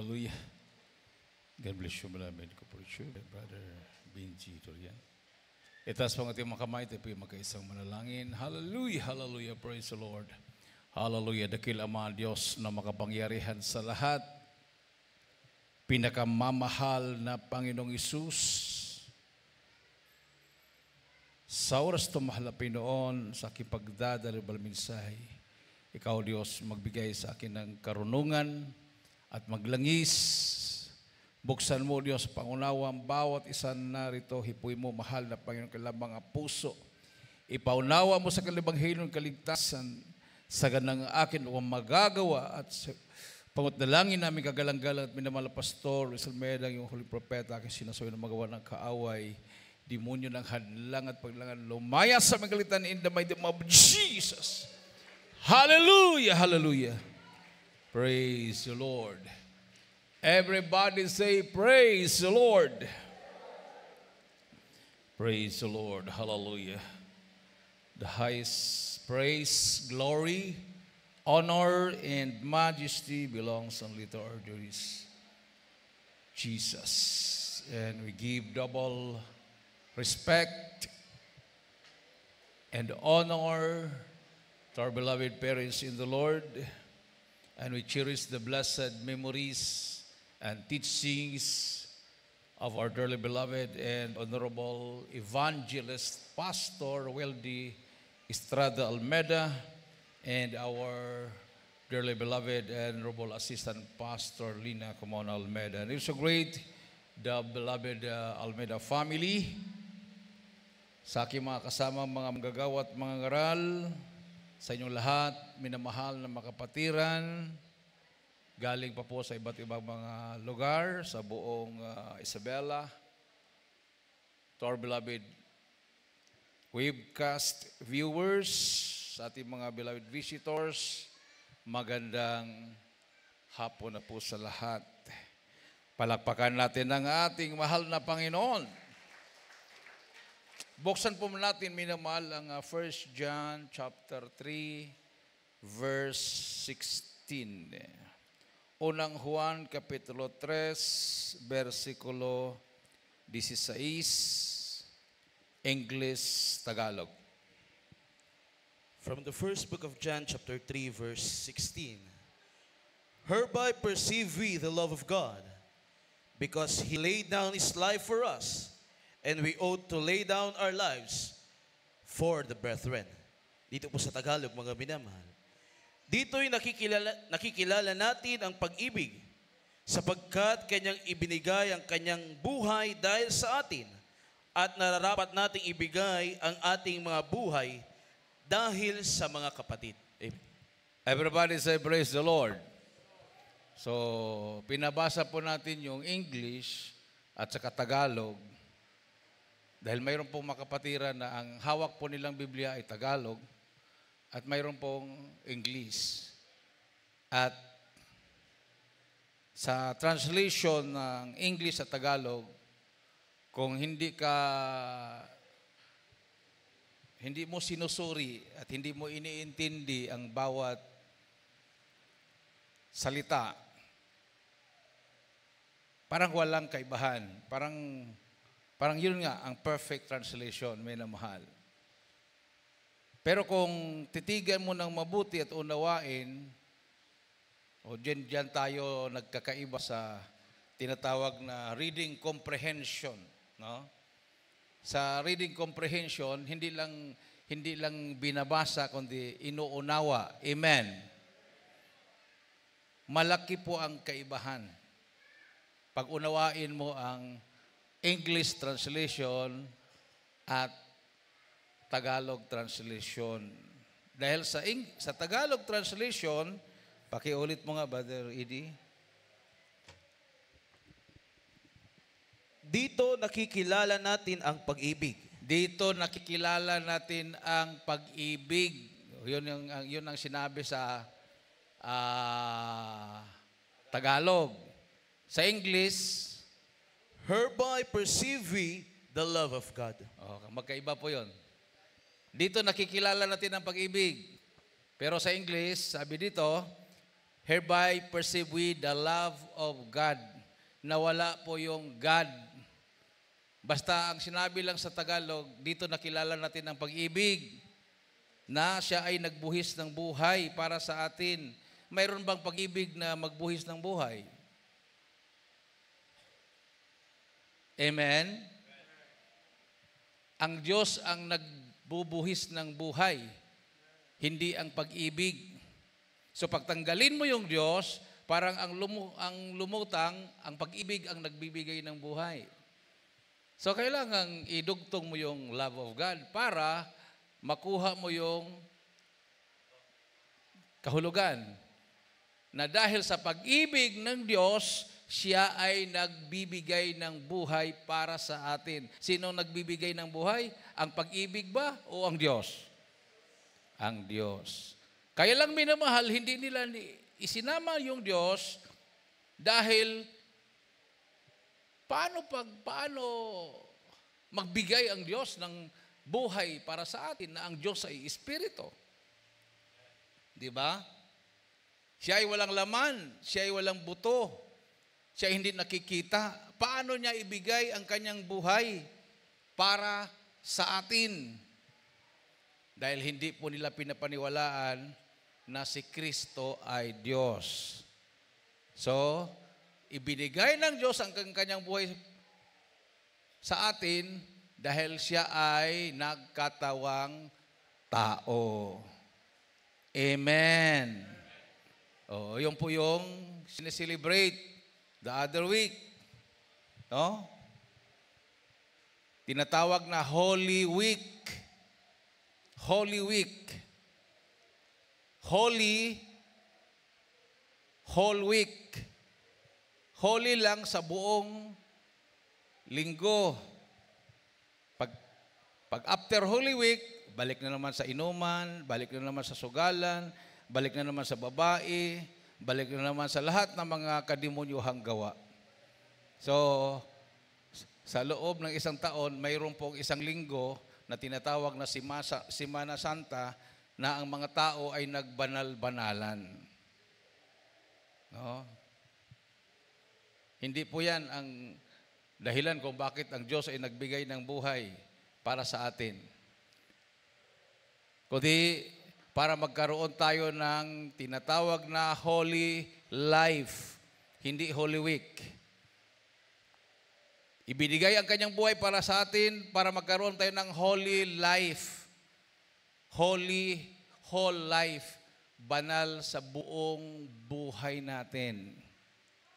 Hallelujah. God bless you, beloved ko-preacher, Brother Benji Torian. Itaas po ang ating mga kamay, tayo po magkaisang manalangin. Hallelujah, hallelujah, praise the Lord. Hallelujah, dakil Ama Diyos na makapangyarihan sa lahat. Pinakamamahal na Panginoong Isus. Sa oras ito, mahal na Pinoon, sa aking pagdadalibal mensahe, Ikaw, Diyos, magbigay sa akin ng karunungan at maglangis. Buksan mo, Diyos, pangunawa ang bawat isa narito. Hipuy mo, mahal na Panginoon, kalabang ang puso. Ipaunawa mo sa kalibanghelong kaligtasan sa ganang akin o magagawa at pangutlangin namin kagalang-galang at minamahal Pastor Rizal Medang, yung Holy Propeta, aking sinasabi na magawa ng kaaway, demonyo ng hadlang at paglangan, lumaya sa magalitan in the mighty name of Jesus. Hallelujah, hallelujah. Praise the Lord. Everybody say, praise the Lord. Praise the Lord. Hallelujah. The highest praise, glory, honor, and majesty belongs only to our dearest Jesus. And we give double respect and honor to our beloved parents in the Lord. And we cherish the blessed memories and teachings of our dearly beloved and honorable evangelist, Pastor Weldy Estrada Almeida, and our dearly beloved and honorable assistant, Pastor Lina Camona Almeida. And it's so great, the beloved Almeida family, sa aking mga kasama, mga manggagawa at mga ngaral, sa inyong lahat, minamahal na makapatiran, galing pa po sa iba't ibang mga lugar sa buong Isabela. To our beloved webcast viewers, sa ating mga beloved visitors, magandang hapon na po sa lahat. Palakpakan natin ang ating mahal na Panginoon. Buksan po natin, minamahal, ang 1 John chapter 3, verse 16. Unang Juan, Kapitulo 3, versikulo 16, English, Tagalog. From the first book of John, chapter 3, verse 16. Hereby perceive we the love of God, because He laid down His life for us, and we ought to lay down our lives for the brethren. Dito po sa Tagalog, mga minamahal. Dito'y nakikilala natin ang pag-ibig sapagkat Kanyang ibinigay ang Kanyang buhay dahil sa atin at nararapat nating ibigay ang ating mga buhay dahil sa mga kapatid. Amen. Everybody say, praise the Lord. So, pinabasa po natin yung English at saka Tagalog dahil mayroon pong makapatiran na ang hawak po nilang Biblia ay Tagalog at mayroon pong English. At sa translation ng English at Tagalog, kung hindi mo sinusuri at hindi mo iniintindi ang bawat salita, parang walang kaibahan. Parang yun nga, ang perfect translation, may namahal. Pero kung titigan mo ng mabuti at unawain, diyan tayo nagkakaiba sa tinatawag na reading comprehension, no? Sa reading comprehension, hindi lang binabasa kundi inuunawa. Amen. Malaki po ang kaibahan. Pag unawain mo ang English translation at Tagalog translation. Dahil sa Tagalog translation, pakiulit mo nga, Brother Edie. Dito nakikilala natin ang pag-ibig. Dito nakikilala natin ang pag-ibig. Yun ang sinabi sa Tagalog. Sa English, hereby perceive we the love of God. Magkaiba po yun. Dito nakikilala natin ang pag-ibig. Pero sa English, sabi dito, Hereby perceive we the love of God. Nawala po yung God. Basta ang sinabi lang sa Tagalog, dito nakilala natin ang pag-ibig na siya ay nagbuhis ng buhay para sa atin. Mayroon bang pag-ibig na magbuhis ng buhay? Amen? Ang Diyos ang nagbubuhis ng buhay, hindi ang pag-ibig. So pagtanggalin mo yung Diyos, parang ang lumutang, ang pag-ibig ang nagbibigay ng buhay. So kailangan idugtong mo yung love of God para makuha mo yung kahulugan na dahil sa pag-ibig ng Diyos, siya ay nagbibigay ng buhay para sa atin. Sino nagbibigay ng buhay? Ang pag-ibig ba o ang Diyos? Ang Diyos. Kaya lang minamahal, hindi nila isinama yung Diyos dahil paano magbigay ang Diyos ng buhay para sa atin na ang Diyos ay Espiritu? Di ba? Siya ay walang laman, siya ay walang buto, siya ay hindi nakikita. Paano niya ibigay ang kanyang buhay para sa atin? Dahil hindi po nila pinapaniwalaan na si Kristo ay Diyos. So, ibinigay ng Diyos ang kanyang buhay sa atin dahil siya ay nagkatawang tao. Amen. Oh, yun po yung sineselebrate the other week. No? Tinatawag na Holy Week. Holy Week. Holy, whole week. Holy lang sa buong linggo. Pag after Holy Week, balik na naman sa inuman, balik na naman sa sugalan, balik na naman sa babae, balik na naman sa lahat ng mga kademonyuhang gawa. So, sa loob ng isang taon, mayroon pong isang linggo na tinatawag na Semana Santa na ang mga tao ay nagbanal-banalan. No? Hindi po yan ang dahilan kung bakit ang Diyos ay nagbigay ng buhay para sa atin. Kundi para magkaroon tayo ng tinatawag na holy life, hindi Holy Week. Ibinigay ang kanyang buhay para sa atin para magkaroon tayo ng holy life. Holy, whole life, banal sa buong buhay natin.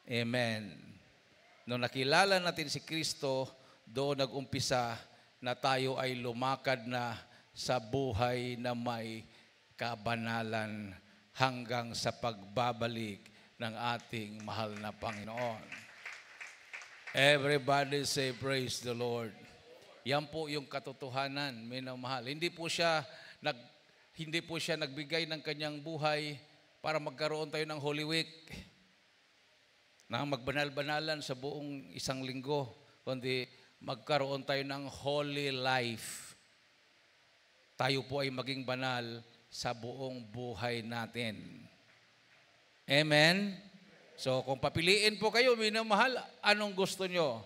Amen. Nung nakilala natin si Kristo, doon nag-umpisa na tayo ay lumakad na sa buhay na may kabanalan hanggang sa pagbabalik ng ating mahal na Panginoon. Everybody say, praise the Lord. Yan po yung katotohanan, minamahal. Hindi po siya nagbigay ng kanyang buhay para magkaroon tayo ng Holy Week na magbanal-banalan sa buong isang linggo, kundi magkaroon tayo ng holy life. Tayo po ay maging banal sa buong buhay natin. Amen? So, kung papiliin po kayo, minamahal, anong gusto nyo?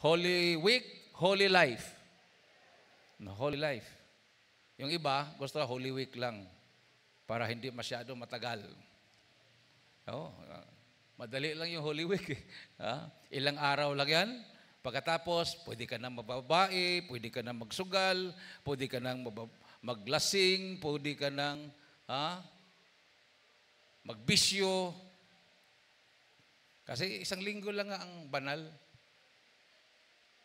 Holy Week, Holy Life? No, Holy Life. Yung iba, gusto Holy Week lang para hindi masyado matagal. Oh, madali lang yung Holy Week. Ilang araw lang yan. Pagkatapos, pwede ka na mababae, pwede ka na magsugal, pwede ka na maglasing, pwede ka na magbisyo. Kasi isang linggo lang ang banal.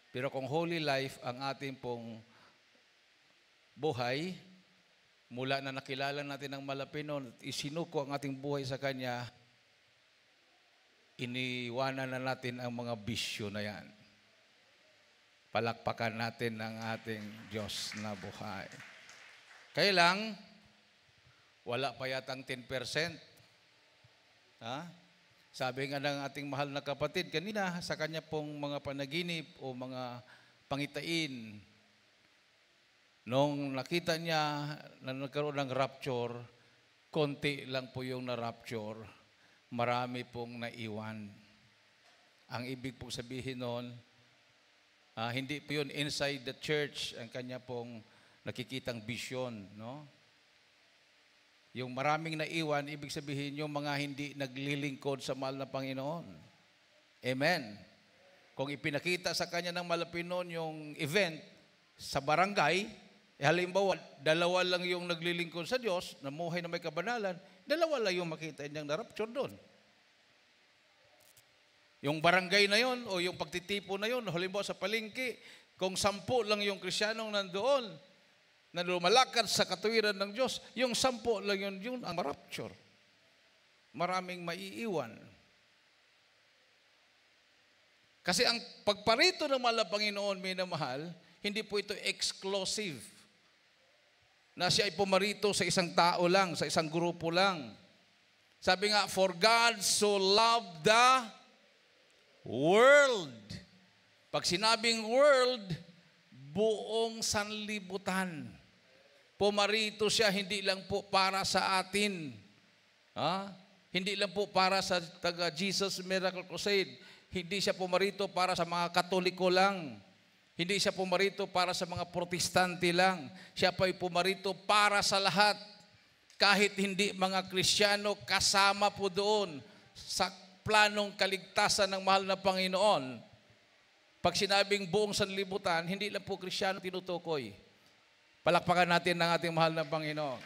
Pero kung holy life ang ating pong buhay, mula na nakilala natin ang Malapino, isinuko ang ating buhay sa Kanya, iniwanan na natin ang mga bisyo na yan. Palakpakan natin ang ating Diyos na buhay. Kaya lang, wala pa yatang 10%. Sabi nga ng ating mahal na kapatid kanina, sa kanya pong mga panaginip o mga pangitain, nung nakita niya na nagkaroon ng rapture, konti lang po yung na-rapture. marami pong naiwan. Ang ibig pong sabihin noon, hindi po yun inside the church ang kanya pong nakikitang vision, no? Yung maraming naiwan, ibig sabihin yung mga hindi naglilingkod sa mahal na Panginoon. Amen. Kung ipinakita sa kanya ng mahal na Panginoon yung event sa barangay, halimbawa, dalawa lang yung naglilingkod sa Diyos, namuhay na may kabanalan, dalawa lang yung makita niyang na-rapture doon. Yung barangay na yon o yung pagtitipo na yon, halimbawa sa palengke, kung 10 lang yung Kristiyanong nandoon, na lumalakad sa katuwiran ng Diyos, yung 10 lang yun ang rapture. Maraming maiiwan. Kasi ang pagparito ng mahal na Panginoon, minamahal, hindi po ito exclusive. Na siya ay pumarito sa isang tao lang, sa isang grupo lang. Sabi nga, for God so loved the world. Pag sinabing world, buong sanlibutan. Pumarito siya hindi lang po para sa atin. Hindi lang po para sa taga Jesus Miracle Crusade. Hindi siya pumarito para sa mga Katoliko lang. Hindi siya pumarito para sa mga Protestante lang. Siya pa ay pumarito para sa lahat. Kahit hindi mga Kristiyano, kasama po doon sa planong kaligtasan ng mahal na Panginoon. Pag sinabing buong sanlibutan, hindi lang po Kristiyano tinutukoy. Palakpakan natin ng ating mahal na Panginoon.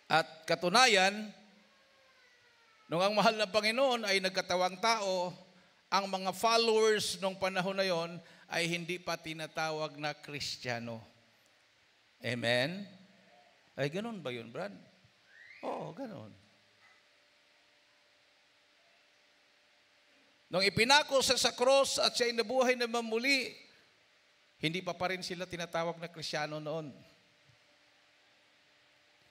At katunayan, nung ang mahal na Panginoon ay nagkatawang tao, ang mga followers nung panahon na yon ay hindi pa tinatawag na Kristiyano. Amen? Ay, ganun ba yun, Brad? Oo, ganun. Nung ipinako siya sa cross at siya ay nabuhay na mamuli, hindi pa rin sila tinatawag na Kristiyano noon.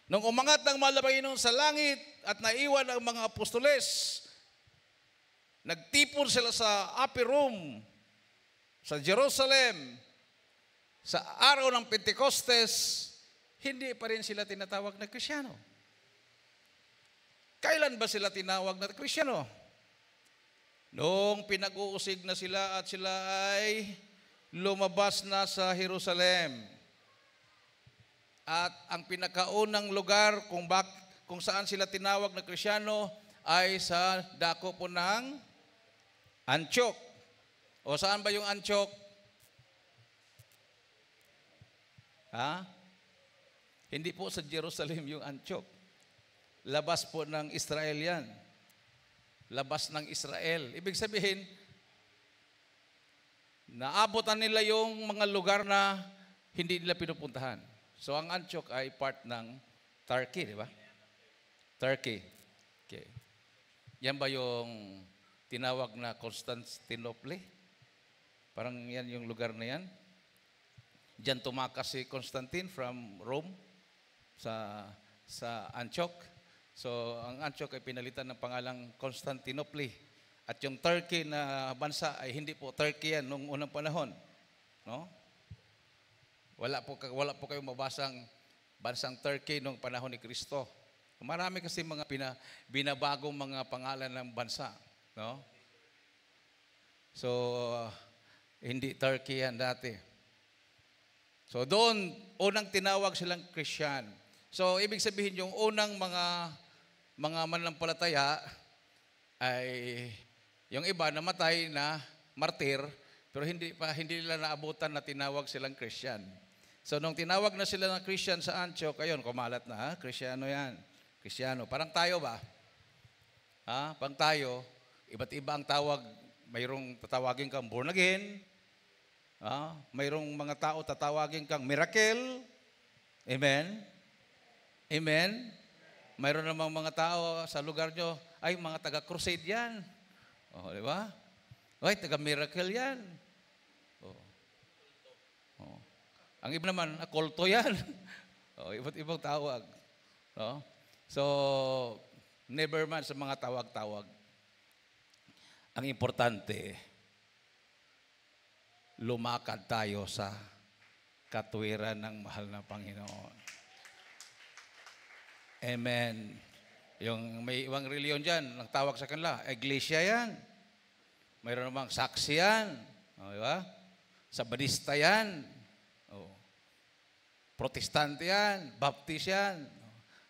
Nung umangat ng mahal na Panginoon sa langit at naiwan ang mga apostoles, nagtipon sila sa upper room, sa Jerusalem, sa araw ng Pentecostes, hindi pa rin sila tinatawag na Kristiyano. Kailan ba sila tinawag na Kristiyano? Noong pinag-uusig na sila at sila ay lumabas na sa Jerusalem. At ang pinakaunang lugar kung saan sila tinawag na Kristiyano ay sa dako po ng Antioch. O saan ba yung Antioch? Hindi po sa Jerusalem yung Antioch. Labas po ng Israel yan. Labas ng Israel. Ibig sabihin, naabotan nila yung mga lugar na hindi nila pinupuntahan. So ang Antioch ay part ng Turkey, di ba? Turkey. Okay. Yan ba yung tinawag na Constantinople? Parang yan yung lugar na yan. Diyan tumakas si Constantine from Rome sa Antioch. So, ang Antioch ay pinalitan ng pangalang Constantinople. At yung Turkey na bansa ay hindi po Turkey yan noong unang panahon. No? Wala po kayong mabasang bansang Turkey noong panahon ni Kristo. Marami kasi mga binabagong mga pangalan ng bansa. No? So, hindi Turkey yan dati. So, doon, unang tinawag silang Christian. So, ibig sabihin yung unang mga mananampalataya ay yung iba namatay na martir, pero hindi nila naabutan na tinawag silang Christian. So nung tinawag na sila ng Christian sa Antioch, ayun, kumalat na, Kristiyano yan. Kristiyano. Parang tayo ba? Parang tayo, iba't iba ang tawag. Mayroong tatawagin kang born again. Mayroong mga tao tatawagin kang miracle. Amen? Amen? Mayroon namang mga tao sa lugar nyo, ay mga taga-crusade yan. Di ba? Ay, taga-miracle yan. Ang iba naman, kulto yan. Iba't ibang tawag. So, never man sa mga tawag-tawag. Ang importante, lumakad tayo sa katuwiran ng mahal na Panginoon. Amen. Yung may ibang reliyon dyan, ang tawag sa kanila, iglesia yan. Mayroon namang saksi yan. O, di ba? Sabadista yan. O, Protestante yan. Baptist yan.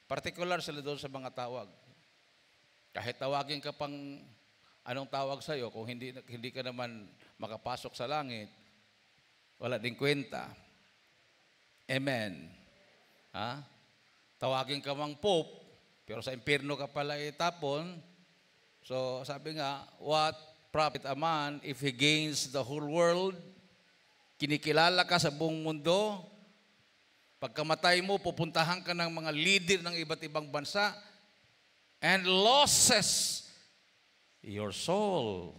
Particular sila doon sa mga tawag. Kahit tawagin ka pang anong tawag sa'yo, kung hindi ka naman makapasok sa langit, wala din kwenta. Amen. Ha? Tawagin ka mang Pope, pero sa impyerno ka pala itapon. So sabi nga, what profit a man if he gains the whole world? Kinikilala ka sa buong mundo. Pagkamatay mo, pupuntahan ka ng mga leader ng iba't ibang bansa and losses your soul.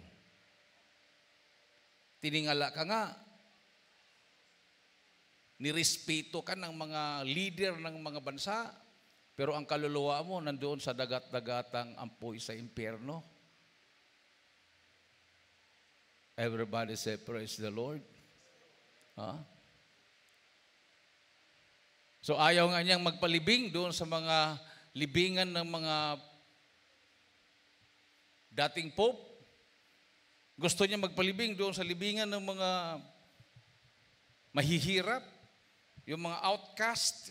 Tiningala ka nga. Nirespeto ka ng mga leader ng mga bansa, pero ang kaluluwa mo nandoon sa dagat-dagatang ampoy sa impyerno. Everybody say, praise the Lord. Huh? So ayaw nga niyang magpalibing doon sa mga libingan ng mga dating pope. Gusto niya magpalibing doon sa libingan ng mga mahihirap, yung mga outcast.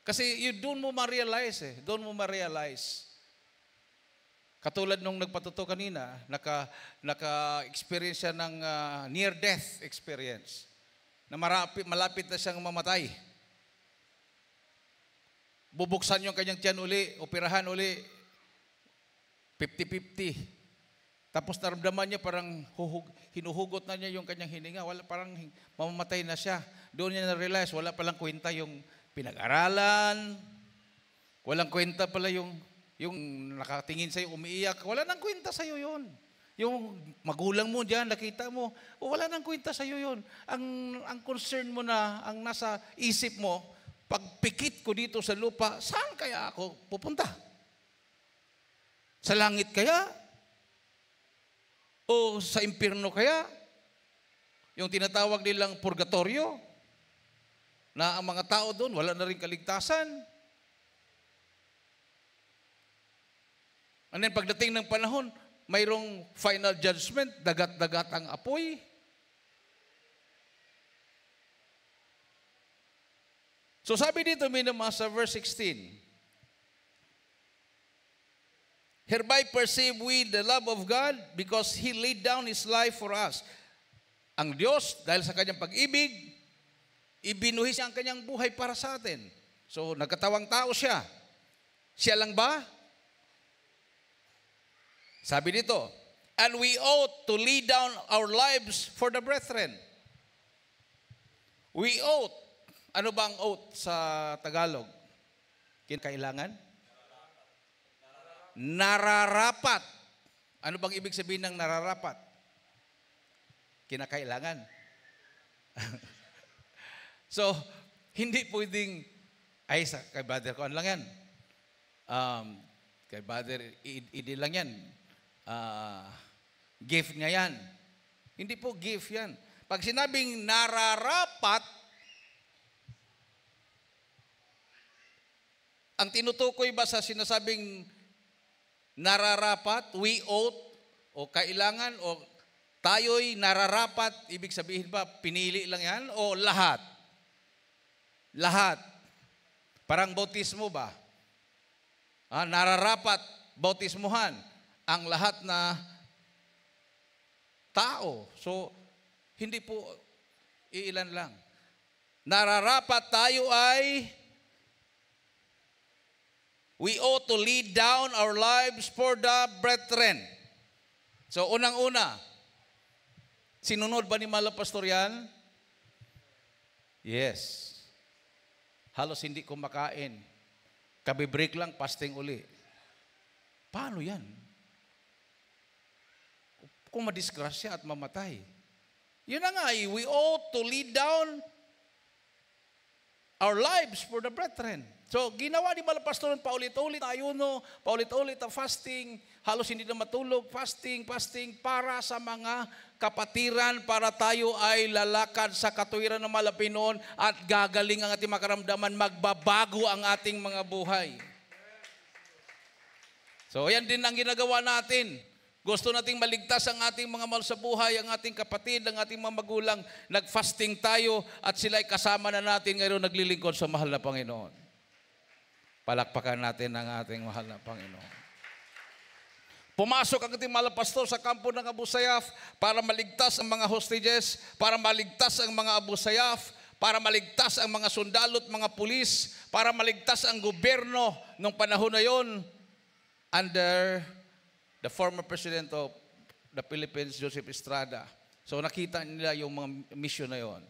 Kasi doon mo ma-realize doon mo ma-realize. Katulad nung nagpatuto kanina, naka-experience siya ng near-death experience. Na malapit na siyang mamatay. Bubuksan yung kanyang tiyan uli, operahan uli, 50-50. Tapos naramdaman niya parang hinuhugot na niya yung kanyang hininga. Parang mamamatay na siya. Doon niya na-realize, wala palang kwenta yung pinag-aralan. Walang kwenta pala yung nakatingin sa'yo, umiiyak. Wala nang kwenta sa'yo yun. Yung magulang mo dyan, nakita mo, wala nang kwenta sa'yo yun. Ang concern mo na, ang nasa isip mo, pagpikit ko dito sa lupa, saan kaya ako pupunta? Sa langit kaya? O sa impyerno kaya? Yung tinatawag nilang purgatorio, na ang mga tao doon, wala na rin kaligtasan. And then pagdating ng panahon, mayroong final judgment, dagat-dagat ang apoy. So sabi dito, minamasa, verse 16, hereby perceive we the love of God because He laid down His life for us. Ang Diyos, dahil sa kanyang pag-ibig, ibinuhis ang kanyang buhay para sa atin. So nagkatawang tao siya. Siya lang ba? Sabi dito, and we ought to lay down our lives for the brethren. We ought. Ano ba ang ought sa Tagalog? Kinakailangan? Nararapat. Ano bang ibig sabihin ng nararapat? Kinakailangan. So, hindi pwedeng, kay brother ko, ano lang yan? Kay brother, idi lang yan. Gift niya yan. Hindi po gift yan. Pag sinabing nararapat, ang tinutukoy ba sa sinasabing nararapat, we ought, o kailangan, o tayo'y nararapat, ibig sabihin ba, pinili lang yan, o lahat? Lahat. Parang bautismo ba? Nararapat, bautismuhan ang lahat na tao. So, hindi po iilan lang. Nararapat tayo ay we ought to lay down our lives for the brethren. So, unang-una, sinunod ba ni Mala Pastor yan? Yes. Halos hindi kumakain. Kabibreak lang, fasting uli. Paano yan? Kung madisgrasya at mamatay. Yun na nga, we ought to lay down our lives for the brethren. So, ginawa ni Malapastor paulit-ulit na ayuno, paulit-ulit ang fasting, halos hindi na matulog, fasting para sa mga kapatiran, para tayo ay lalakad sa katuwiran ng Malapinon at gagaling ang ating makaramdaman, magbabago ang ating mga buhay. So, yan din ang ginagawa natin. Gusto nating maligtas ang ating mga mahal sa buhay, ang ating kapatid, ang ating mga magulang. Nag-fasting tayo at sila'y kasama na natin ngayon naglilingkod sa mahal na Panginoon. Palakpakan natin ang ating mahal na Panginoon. Pumasok ang ating mahal na pastor sa kampo ng Abu Sayyaf para maligtas ang mga hostages, para maligtas ang mga Abu Sayyaf, para maligtas ang mga sundalo at mga pulis, para maligtas ang gobyerno nung panahon na yon under the former President of the Philippines, Joseph Estrada. So nakita nila yung mga mission na yon.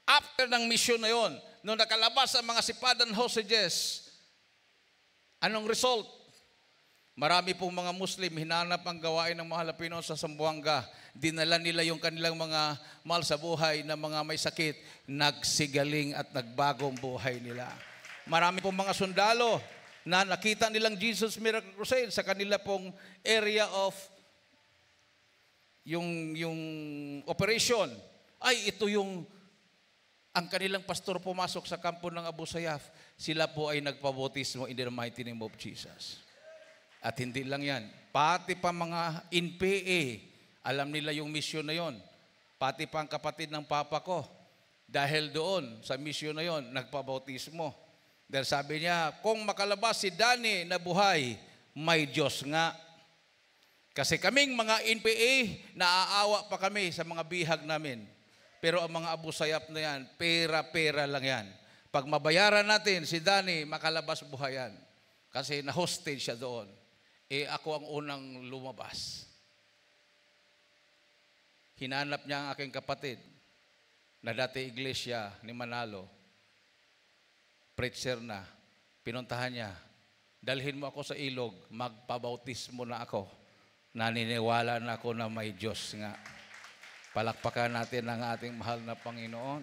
After ng mission na yon, nung nakalabas ang mga sipadan hostages, anong result? Marami pong mga Muslim hinanap ang gawain ng mga Filipino sa Zamboanga. Dinala nila yung kanilang mga mahal sa buhay na mga may sakit, nagsigaling at nagbagong buhay nila. Marami pong mga sundalo na nakita nilang Jesus Miracle Crusade sa kanila pong area of yung operation. Ay, ito yung ang kanilang pastor pumasok sa kampo ng Abu Sayyaf. Sila po ay nagpabautismo in the mighty name of Jesus. At hindi lang yan. Pati pa mga NPA, alam nila yung mission na yon. Pati pa ang kapatid ng papa ko. Dahil doon, sa mission na yon, nagpabautismo. Dahil sabi niya, kung makalabas si Danny na buhay, may Diyos nga. Kasi kaming mga NPA, naaawa pa kami sa mga bihag namin. Pero ang mga Abu Sayyaf na yan, pera-pera lang yan. Pag mabayaran natin si Danny, makalabas buhayan. Kasi na-hostage siya doon. Ako ang unang lumabas. Hinanap niya ang aking kapatid na dati iglesia ni Manalo. Preacher na. Pinuntahan niya. Dalhin mo ako sa ilog, magpabautismo na ako. Naniniwala na ako na may Diyos nga. Palakpakan natin ang ating mahal na Panginoon.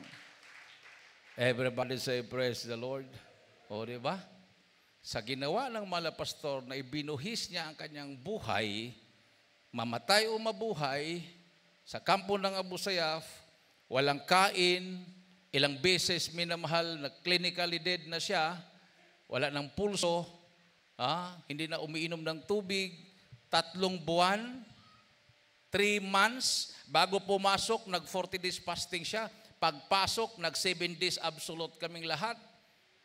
Everybody say, praise the Lord. O, diba? Sa ginawa ng malapastor na ibinuhis niya ang kanyang buhay, mamatay o mabuhay, sa kampo ng Abu Sayyaf, walang kain, ilang beses minamahal na clinically dead na siya, wala ng pulso, hindi na umiinom ng tubig, 3 buwan, 3 months, bago pumasok, nag-40 days fasting siya. Pagpasok, nag-7 days absolute kaming lahat.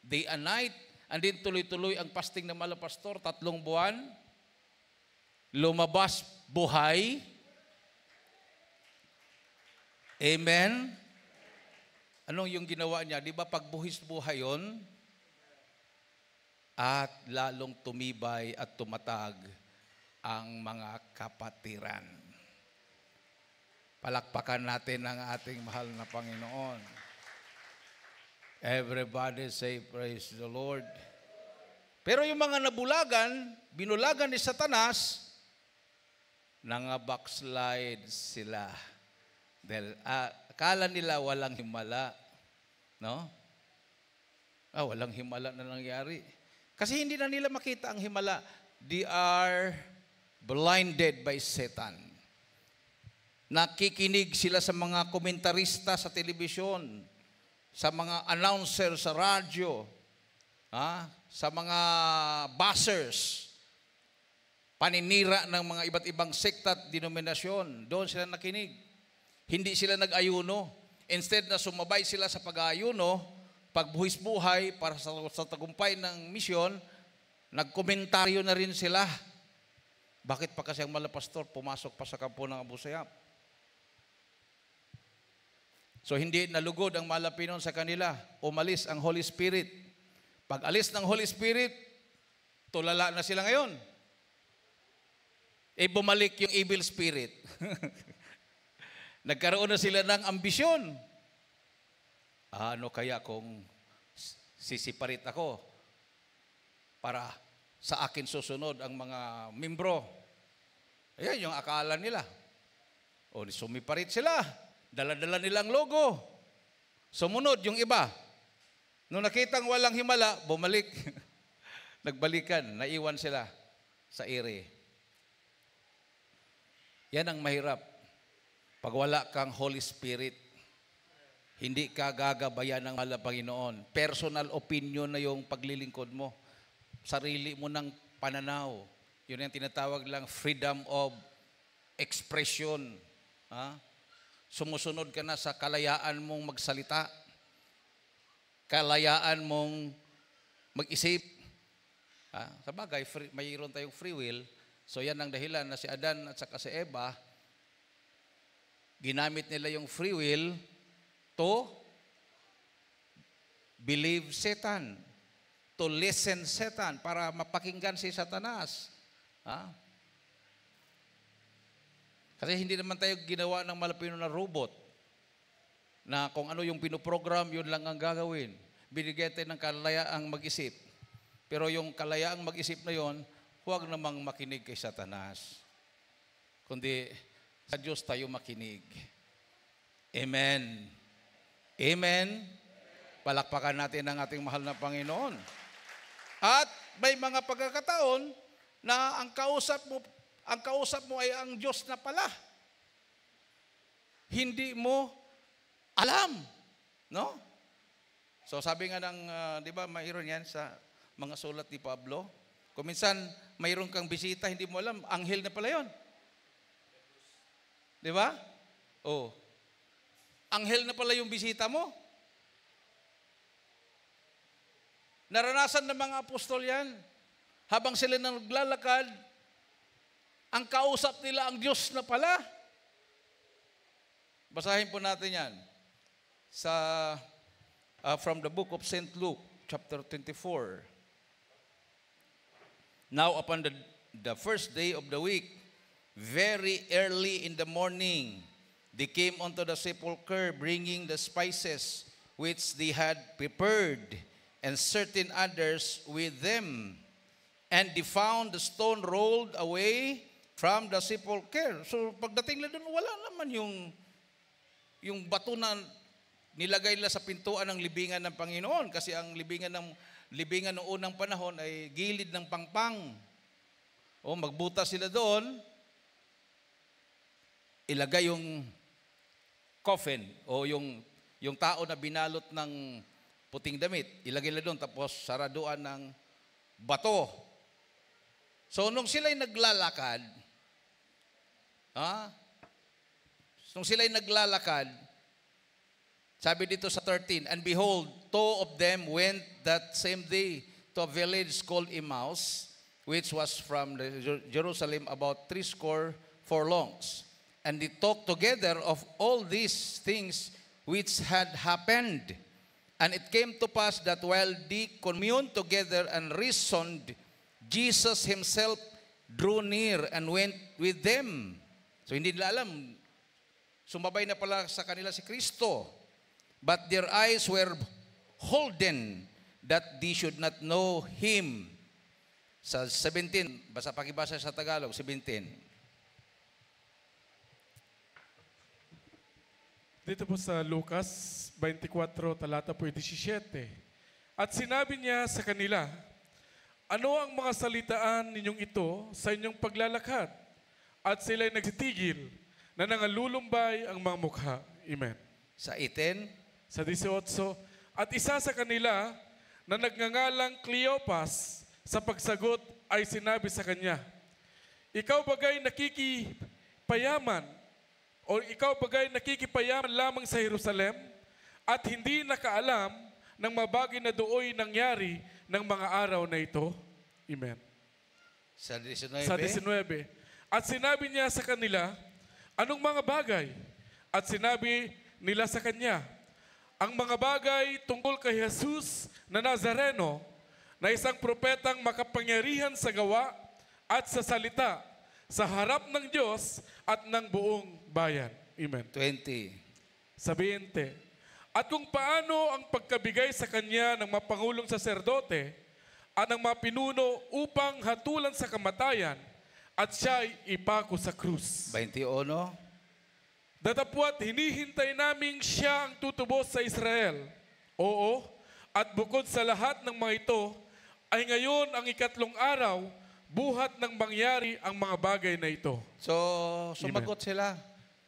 Day and night. And then tuloy-tuloy ang fasting ng malapastor, 3 buwan. Lumabas, buhay. Amen? Anong yung ginawa niya? Di ba pagbuhis buhay yun? At lalong tumibay at tumatag ang mga kapatiran. Palakpakan natin ang ating mahal na Panginoon. Everybody say, praise the Lord. Pero yung mga nabulagan, binulagan ni Satanas, backslide sila. Dahil akala nila walang himala. No? Walang himala na nangyari. Kasi hindi na nila makita ang himala. They are blinded by Satan. Nakikinig sila sa mga komentarista sa telebisyon, sa mga announcer sa radyo, sa mga buzzers, paninira ng mga iba't ibang sekta at denominasyon. Doon sila nakinig. Hindi sila nag-ayuno. Instead na sumabay sila sa pag-ayuno, pagbuhis buhay para sa tagumpay ng misyon, nagkomentaryo na rin sila. Bakit pa kasi ang malapastor pumasok pa sa kampo ng Abu Sayyaf? So hindi nalugod ang Malapinon sa kanila. Umalis ang Holy Spirit. Pag alis ng Holy Spirit, tulala na sila ngayon. Bumalik yung evil spirit. Nagkaroon na sila ng ambisyon. Ano kaya kung sisiparit ako para sa akin susunod ang mga membro? Ayan yung akala nila. O sumiparit sila. Dala-dala nilang logo. Sumunod yung iba. Nung nakitang walang himala, bumalik. Nagbalikan, naiwan sila sa ere. Yan ang mahirap. Pag wala kang Holy Spirit, hindi ka gagabayan ng mahal na Panginoon. Personal opinion na yung paglilingkod mo. Sarili mo ng pananaw. Yun yung tinatawag lang freedom of expression. Ha? Sumusunod ka na sa kalayaan mong magsalita. Kalayaan mong mag-isip. Sa bagay, mayroon tayong free will. So yan ang dahilan na si Adan at saka si Eva, ginamit nila yung free will to believe Satan, to listen Satan, para mapakinggan si Satanas. Kasi hindi naman tayo ginawa ng malapino na robot na kung ano yung pinoprogram, yun lang ang gagawin. Binigyan tayo ng kalayaang mag-isip. Pero yung kalayaang mag-isip na yon, huwag namang makinig kay Satanas. Kundi sa Diyos tayo makinig. Amen. Amen. Palakpakan natin ang ating mahal na Panginoon. At may mga pagkakataon na ang kausap mo ay ang Diyos na pala. Hindi mo alam, no? So sabi nga ng, di ba, mayroon yan sa mga sulat ni Pablo. Kung minsan mayroon kang bisita, hindi mo alam, anghel na pala yun. Di ba? Oh. Anghel na pala yung bisita mo. Naranasan ng mga apostol yan. Habang sila naglalakad, ang kausap nila ang Diyos na pala. Basahin po natin yan sa from the book of St. Luke, chapter 24. Now upon the first day of the week, very early in the morning, they came unto the sepulchre, bringing the spices which they had prepared, and certain others with them. And they found the stone rolled away from the sepulchre. So pagdating nila doon, wala naman yung bato na nilagay nila sa pintuan ng libingan ng Panginoon. Kasi ang libingan noong unang panahon ay gilid ng pangpang. O magbuta sila doon, ilagay yung coffin o yung tao na binalot ng puting damit, ilagay nila doon tapos saraduan ng bato. So nung sila'y naglalakad, sabi dito sa 13, and behold, two of them went that same day to a village called Emmaus, which was from Jerusalem about 80 furlongs. And they talked together of all these things which had happened. And it came to pass that while they communed together and reasoned, Jesus himself drew near and went with them. So hindi nila alam, sumabay na pala sa kanila si Kristo. But their eyes were holden that they should not know Him. Sa 17, pakibasa sa Tagalog, 17. Dito po sa Lucas 24, talata po 17. At sinabi niya sa kanila, ano ang mga salitaan ninyong ito sa inyong paglalakad? At sila'y nagsitigil na nangalulumbay ang mga mukha. Amen. Sa 18. Sa 18, at isa sa kanila na nagngangalang Cleopas sa pagsagot ay sinabi sa kanya, ikaw bagay nakikipayaman o ikaw bagay nakikipayaman lamang sa Jerusalem at hindi nakaalam ng mabagay na dooy nangyari ng mga araw na ito? Amen. Sa 19. Sa 19. At sinabi niya sa kanila, anong mga bagay? At sinabi nila sa kanya, ang mga bagay tungkol kay Jesus na Nazareno, na isang propetang makapangyarihan sa gawa at sa salita, sa harap ng Diyos at ng buong bayan. Amen. 20. Sa 20. At kung paano ang pagkabigay sa kanya ng mapangulong saserdote at ng mga pinuno upang hatulan sa kamatayan at siya'y ipako sa krus. 21. Datapwat hinihintay naming siya ang tutubos sa Israel. Oo, At bukod sa lahat ng mga ito, ay ngayon ang ikatlong araw, buhat ng mangyari ang mga bagay na ito. So, sumagot sila.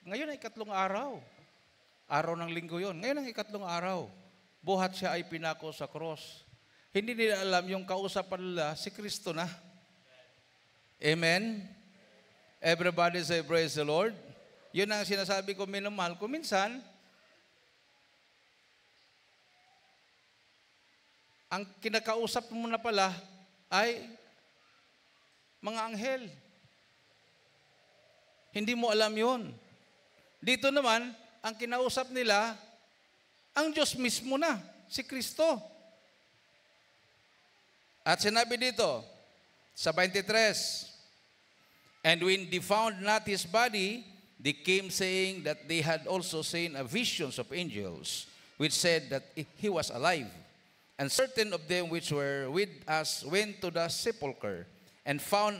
Ngayon ay ikatlong araw. Araw ng linggo yon. Ngayon ang ikatlong araw. Buhat siya ay pinako sa cross. Hindi nila alam yung kausapan nila, si Kristo na. Amen? Everybody say, praise the Lord. Yun ang sinasabi ko, minamahal ko. Minsan, ang kinakausap mo na pala ay mga anghel. Hindi mo alam yun. Dito naman, ang kinausap nila, ang Diyos mismo na, si Kristo. At sinabi dito, sa 23, and when they found not his body, they came saying that they had also seen a visions of angels, which said that he was alive. And certain of them which were with us went to the sepulchre, and found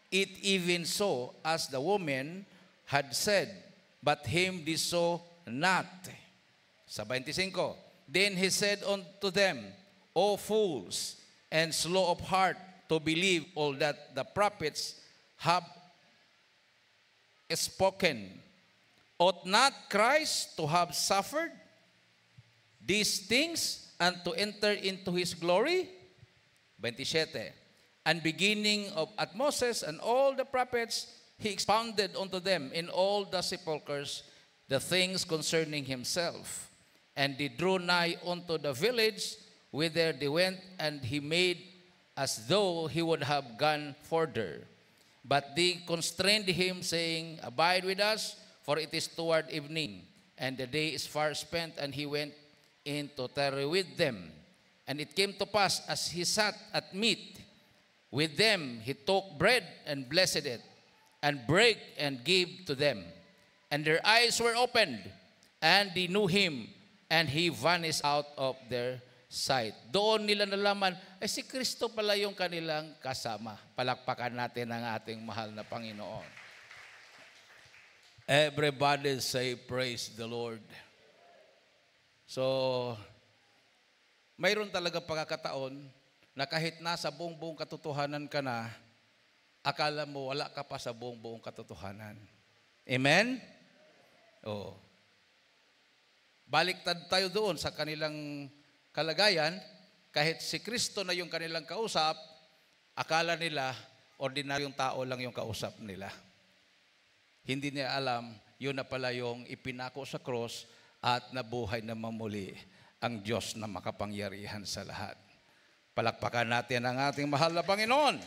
it even so as the woman had said, but him they saw not. Sa 25, then he said unto them, O fools, and slow of heart to believe all that the prophets have spoken. Ought not Christ to have suffered these things and to enter into his glory? 27. And beginning of at Moses and all the prophets, he expounded unto them in all the sepulchres the things concerning himself. And they drew nigh unto the village whither they went, and he made as though he would have gone further. But they constrained him, saying, Abide with us, for it is toward evening, and the day is far spent. And he went in to tarry with them. And it came to pass, as he sat at meat with them, he took bread and blessed it, and brake and gave to them. And their eyes were opened, and they knew him, and he vanished out of their sight. Doon nila nalaman, ay si Kristo pala yung kanilang kasama. Palakpakan natin ang ating mahal na Panginoon. Everybody say, praise the Lord. So, mayroon talaga pagkakataon na kahit nasa buong katotohanan ka na, akala mo wala ka pa sa buong katotohanan. Amen? Oo. Baliktad tayo doon sa kanilang kalagayan, kahit si Kristo na yung kanilang kausap, akala nila ordinaryong tao lang yung kausap nila. Hindi nila alam, yun na pala yung ipinako sa cross at nabuhay na mamuli ang Diyos na makapangyarihan sa lahat. Palakpakan natin ang ating mahal na Panginoon.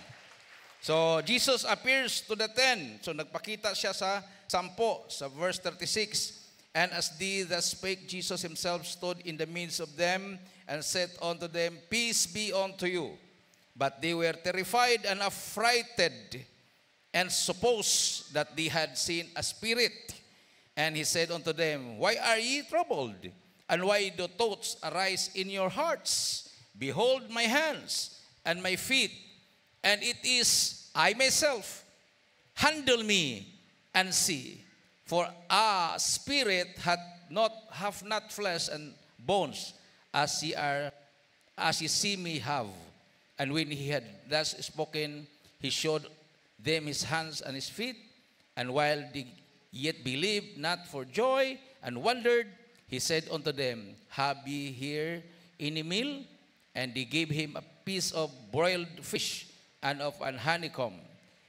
So, Jesus appears to the 10. So, nagpakita siya sa 10, sa verse 36. And as they that spake, Jesus himself stood in the midst of them and said unto them, Peace be unto you. But they were terrified and affrighted, and supposed that they had seen a spirit. And he said unto them, Why are ye troubled? And why do thoughts arise in your hearts? Behold my hands and my feet, and it is I myself. Handle me and see. For a spirit hath not flesh and bones, as ye see me have. And when he had thus spoken, he showed them his hands and his feet. And while they yet believed not for joy and wondered, he said unto them, Have ye here any meal? And they gave him a piece of broiled fish and of an honeycomb.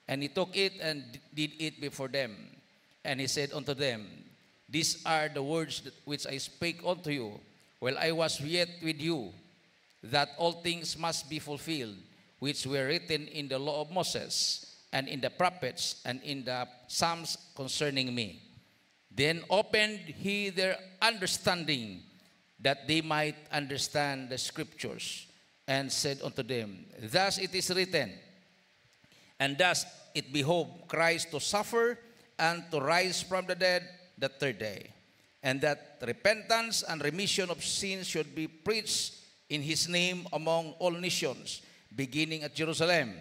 And he took it and did eat before them. And he said unto them, These are the words which I spake unto you, while I was yet with you, that all things must be fulfilled, which were written in the law of Moses, and in the prophets, and in the Psalms concerning me. Then opened he their understanding, that they might understand the scriptures, and said unto them, Thus it is written, and thus it behoved Christ to suffer, and to rise from the dead the third day, and that repentance and remission of sins should be preached in his name among all nations, beginning at Jerusalem.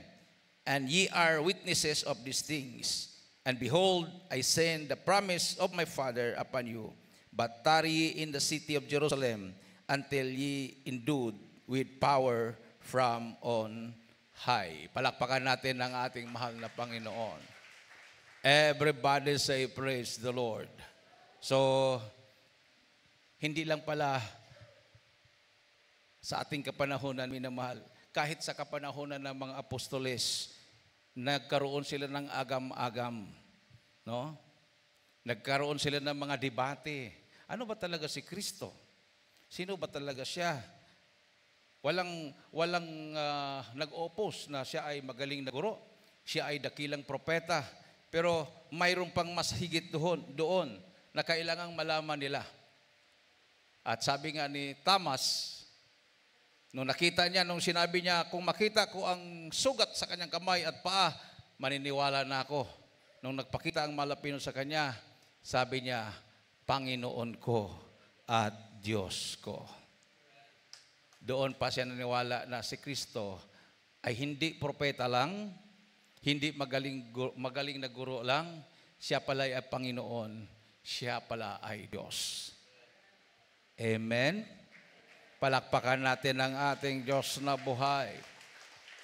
And ye are witnesses of these things. And behold, I send the promise of my Father upon you, but tarry ye in the city of Jerusalem until ye endued with power from on high. Palakpakan natin ang ating mahal na Panginoon. Everybody say, praise the Lord. So, hindi lang pala sa ating kapanahunan, minamahal, kahit sa kapanahunan ng mga apostoles, nagkaroon sila ng agam-agam. No? Nagkaroon sila ng mga debate. Ano ba talaga si Kristo? Sino ba talaga siya? Walang nag-opose na siya ay magaling na guro. Siya ay dakilang propeta. Pero mayroon pang mas higit doon na kailangang malaman nila. At sabi nga ni Thomas, nung nakita niya, nung sinabi niya, kung makita ko ang sugat sa kanyang kamay at paa, maniniwala na ako. Nung nagpakita ang malapino sa kanya, sabi niya, Panginoon ko at Diyos ko. Doon pa siya naniwala na si Kristo ay hindi propeta lang, hindi magaling na guro lang, siya pala ay Panginoon, siya pala ay Diyos. Amen? Palakpakan natin ang ating Diyos na buhay.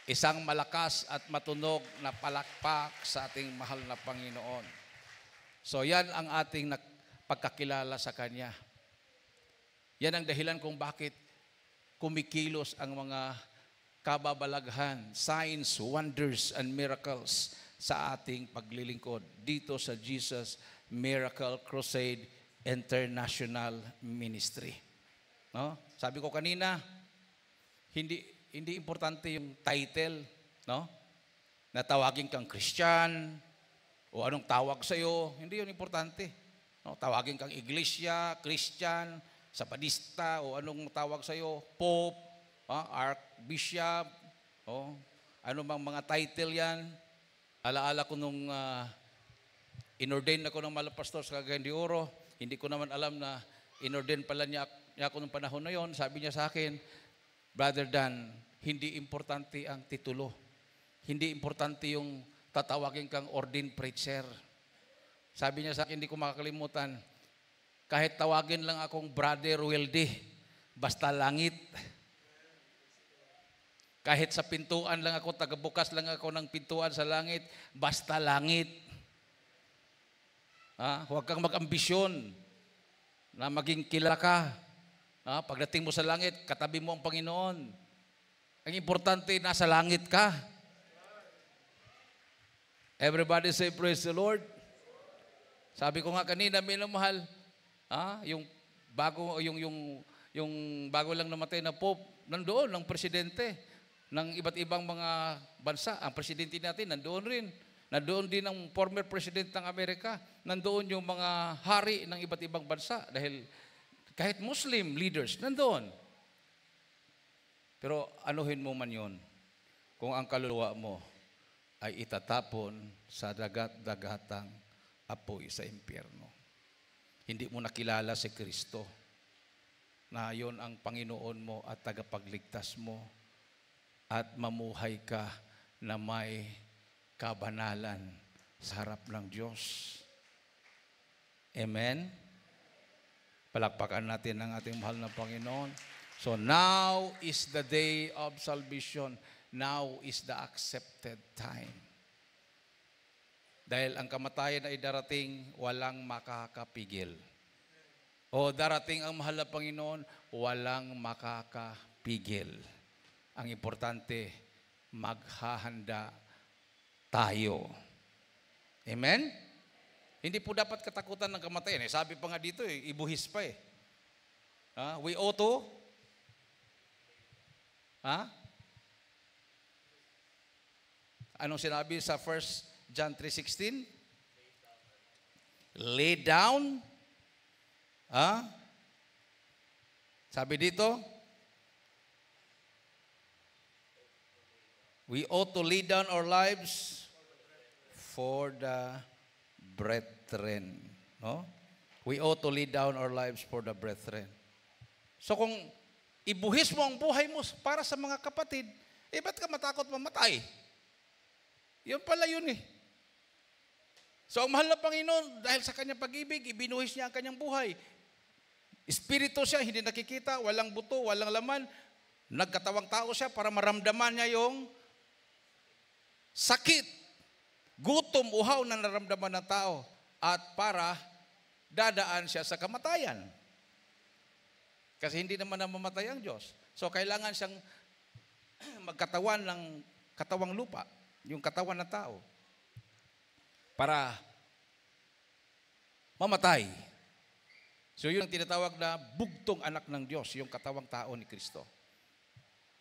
Isang malakas at matunog na palakpak sa ating mahal na Panginoon. So yan ang ating pagkakilala sa Kanya. Yan ang dahilan kung bakit kumikilos ang mga kababalaghan, signs, wonders, and miracles sa ating paglilingkod dito sa Jesus Miracle Crusade International Ministry. No? Sabi ko kanina, hindi importante yung title, no? Na tawagin kang Christian o anong tawag sa iyo, hindi 'yun importante. No, tawagin kang iglesia, Christian, Sapadista o anong tawag sa iyo, Pope, Archbishop, ano bang mga title 'yan. Alaala ko nung inordain ako ng malapastor sa Cagayan de Oro, hindi ko naman alam na inordain pala niya ako nung panahon na yon. Sabi niya sa akin, Brother Dan, hindi importante ang titulo. Hindi importante yung tatawagin kang ordained preacher. Sabi niya sa akin, hindi ko makakalimutan, kahit tawagin lang akong Brother Wilde, basta langit. Kahit sa pintuan lang ako, tagabukas lang ako ng pintuan sa langit, basta langit. Huwag kang mag-ambisyon na maging kilala ka. Pagdating mo sa langit, katabi mo ang Panginoon. Ang importante, nasa langit ka. Everybody say, praise the Lord. Sabi ko nga kanina, minamahal, yung bago lang namatay na Pope, nandoon ang presidente ng iba't ibang mga bansa. Ang presidente natin, nandoon rin. Nandoon din ang former president ng Amerika. Nandoon yung mga hari ng iba't ibang bansa. Dahil kahit Muslim leaders, nandoon. Pero anuhin mo man yon kung ang kaluluwa mo ay itatapon sa dagat-dagatang apoy sa impyerno. Hindi mo nakilala si Kristo na yon ang Panginoon mo at tagapagligtas mo at mamuhay ka na may kabanalan sa harap ng Diyos. Amen? Palakpakan natin ang ating mahal na Panginoon. So now is the day of salvation. Now is the accepted time. Dahil ang kamatayan ay darating, walang makakapigil. O darating ang mahal na Panginoon, walang makakapigil. Ang importante, maghahanda tayo. Amen? Hindi po dapat katakutan ng kamatayan. Sabi pa nga dito, ibuhis pa . We ought to, anong sinabi sa 1 John 3:16? Lay down. Sabi dito, we ought to lay down our lives for the brethren. No? We ought to lay down our lives for the brethren. So kung ibuhis mo ang buhay mo para sa mga kapatid, ba't ka matakot mamatay? Yun pala yun . So ang mahal na Panginoon, dahil sa kanyang pag-ibig, ibinuhis niya ang kanyang buhay. Espiritu siya, hindi nakikita, walang buto, walang laman. Nagkatawang tao siya para maramdaman niya yung sakit, gutom, uhaw na naramdaman ng tao at para dadaan siya sa kamatayan. Kasi hindi naman namamatay ang Diyos. So kailangan siyang magkatawan ng katawang lupa, yung katawan ng tao, para mamatay. So yun ang tinatawag na bugtong anak ng Diyos, yung katawang tao ni Kristo.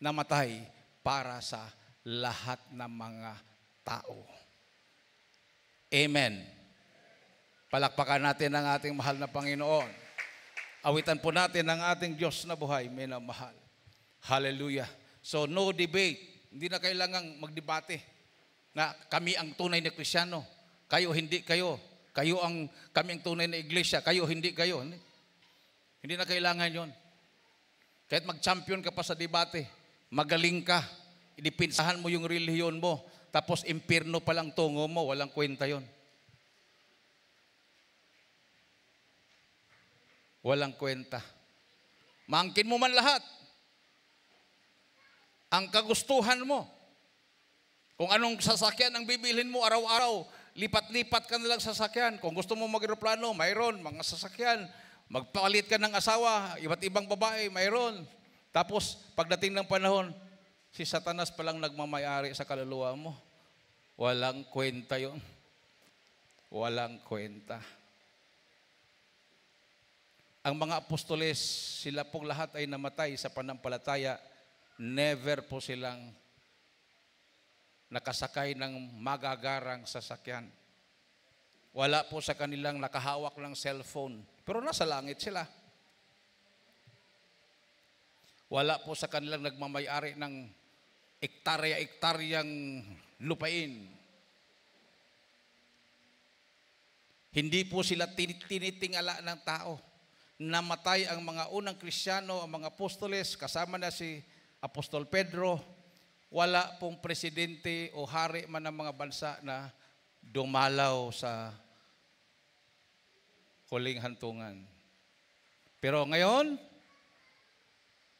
Namatay para sa lahat ng mga tao. Amen. Palakpakan natin ang ating mahal na Panginoon. Awitan po natin ang ating Diyos na buhay, minamahal. Hallelujah. So no debate. Hindi na kailangang magdebate na kami ang tunay na Kristiyano. Kayo, hindi kayo. Kami ang tunay na iglesia. Kayo, hindi kayo. Hindi na kailangan yon. Kahit mag-champion ka pa sa debate, magaling ka, idipinsahan mo yung relihiyon mo, tapos impirno pa lang tungo mo, walang kwenta yon. Walang kwenta. Maangkin mo man lahat. Ang kagustuhan mo. Kung anong sasakyan ang bibilhin mo araw-araw, lipat-lipat ka nilang sasakyan. Kung gusto mo mag-aeroplano, mayroon, mga sasakyan. Magpalit ka ng asawa, iba't ibang babae, mayroon. Tapos, pagdating ng panahon, si Satanas palang nagmamayari sa kaluluwa mo. Walang kwenta yon. Walang kwenta. Ang mga apostoles, sila pong lahat ay namatay sa panampalataya. Never po silang nakasakay ng magagarang sasakyan. Wala po sa kanilang nakahawak ng cellphone. Pero nasa langit sila. Wala po sa kanilang nagmamayari ng ektarya-ektaryang lupain. Hindi po sila tinitingala ng tao. Namatay ang mga unang Kristiyano, ang mga apostoles, kasama na si Apostol Pedro. Wala pong presidente o hari man ng mga bansa na dumalaw sa huling hantungan. Pero ngayon,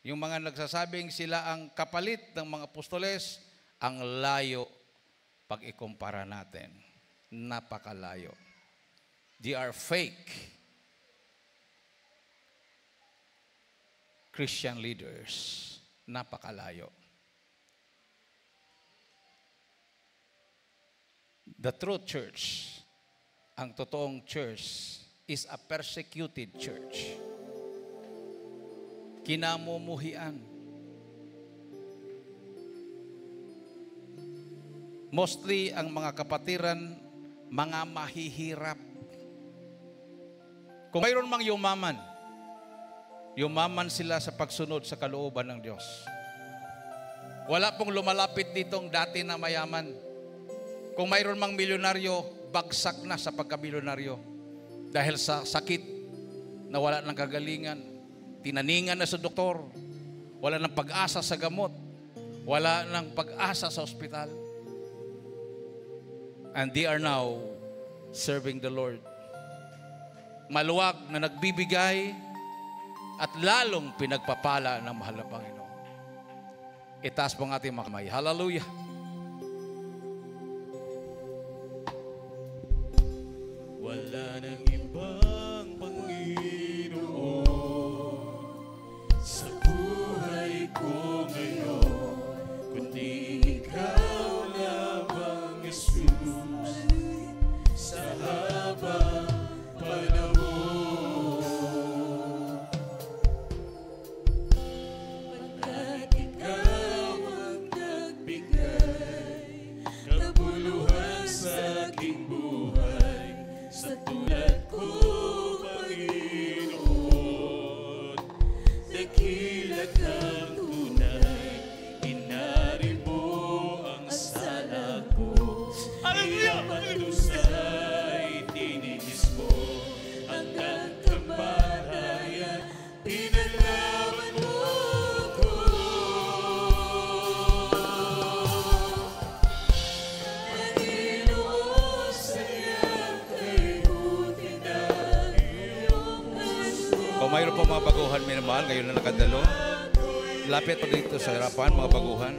yung mga nagsasabing sila ang kapalit ng mga apostoles, ang layo pag ikumpara natin. Napakalayo. They are fake Christian leaders. Napakalayo. The true church, ang totoong church, is a persecuted church. Kinamumuhian. Mostly ang mga kapatiran, mga mahihirap. Kung mayroon mang yumaman sila sa pagsunod sa kalooban ng Diyos. Wala pong lumalapit ditong dati na mayaman. Kung mayroon mang milyonaryo, bagsak na sa pagka-milyonaryo. Dahil sa sakit na wala ng kagalingan, tinaningan na sa doktor, wala ng pag-asa sa gamot, wala ng pag-asa sa ospital. And they are now serving the Lord. Maluwag na nagbibigay at lalong pinagpapala ng mahal na Panginoon. Itaas po ang ating mga kamay. Hallelujah! Wala nang ibang Panginoon sa buhay ko ngayon, kundi ikaw lamang, Jesus, sa habang panahon. Pagkat ikaw ang nagbigay kabuluhan sa aking buhay, sa tulad ko, Panginoon, dakila kang tunay, inari mo ang sala ko. Hallelujah! Iyapagdusay, tininis mo hanggang kamatayan, pinaglaban mo ko. Panginoon, sayang kay buti na iyong gusto. Kung mayroon po mga baguhan, minamahal, ngayon na nakadalo, Lapit po dito sa harapan, mga baguhan.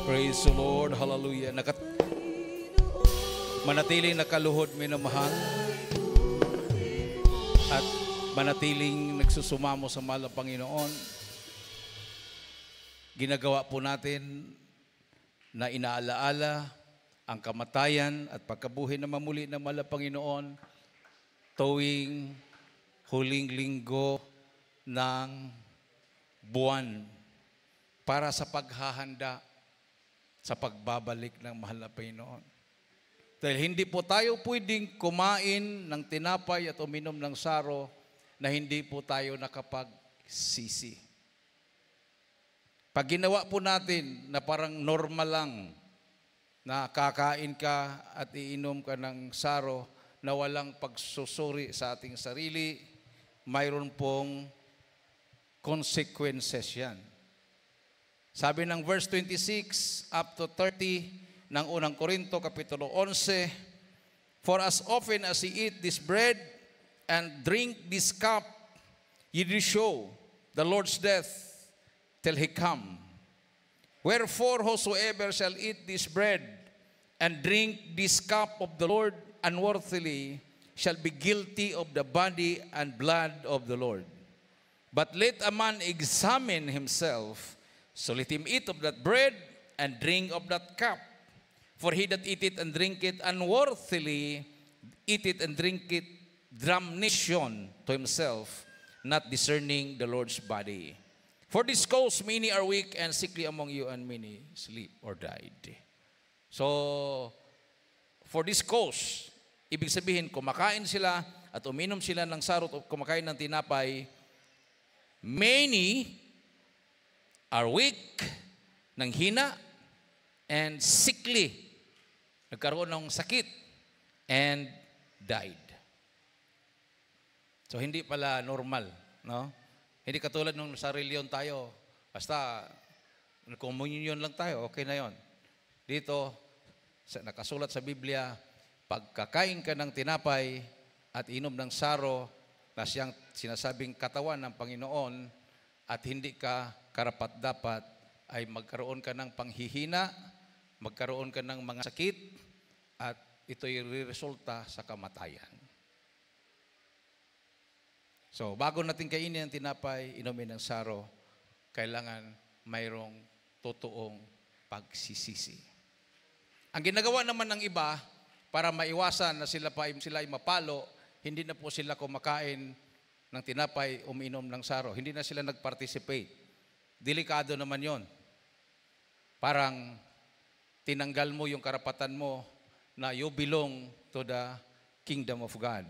Praise the Lord. Hallelujah. Manatiling nakaluhod, minamahal. At manatiling nagsusumamo sa mahal na Panginoon. Ginagawa po natin na inaalaala ang kamatayan at pagkabuhay na mamuli ng mahal na Panginoon tuwing huling linggo ng buwan para sa paghahanda sa pagbabalik ng mahal na Panginoon. Dahil hindi po tayo pwedeng kumain ng tinapay at uminom ng saro na hindi po tayo nakapagsisi. Pag ginawa po natin na parang normal lang na kakain ka at iinom ka ng saro na walang pagsusuri sa ating sarili, mayroon pong consequences yan. Sabi ng verse 26 up to 30 ng unang Korinto, Kapitulo 11, For as often as ye eat this bread and drink this cup, ye do show the Lord's death till He come. Wherefore, whosoever shall eat this bread and drink this cup of the Lord unworthily shall be guilty of the body and blood of the Lord. But let a man examine himself, so let him eat of that bread and drink of that cup. For he that eateth and drinketh unworthily, eateth and drinketh damnation to himself, not discerning the Lord's body. For this cause many are weak and sickly among you, and many sleep or died. So, for this cause, ibig sabihin, kumakain sila at uminom sila ng sarot o kumakain ng tinapay, many are weak, ng hina, and sickly, nagkaroon ng sakit, and died. So, hindi pala normal, no? Hindi katulad nung sa reliyon tayo, basta communion lang tayo, okay na yon. Dito, nakasulat sa Biblia, pagkakain ka ng tinapay at inom ng saro na siyang sinasabing katawan ng Panginoon at hindi ka karapat-dapat, ay magkaroon ka ng panghihina, magkaroon ka ng mga sakit, at ito'y resulta sa kamatayan. So, bago natin kainin ang tinapay, inumin ng saro, kailangan mayroong totoong pagsisisi. Ang ginagawa naman ng iba, para maiwasan na sila ay mapalo, hindi na po sila kumakain ng tinapay, uminom ng saro. Hindi na sila nag-participate. Delikado naman yon. Parang tinanggal mo yung karapatan mo na you belong to the kingdom of God.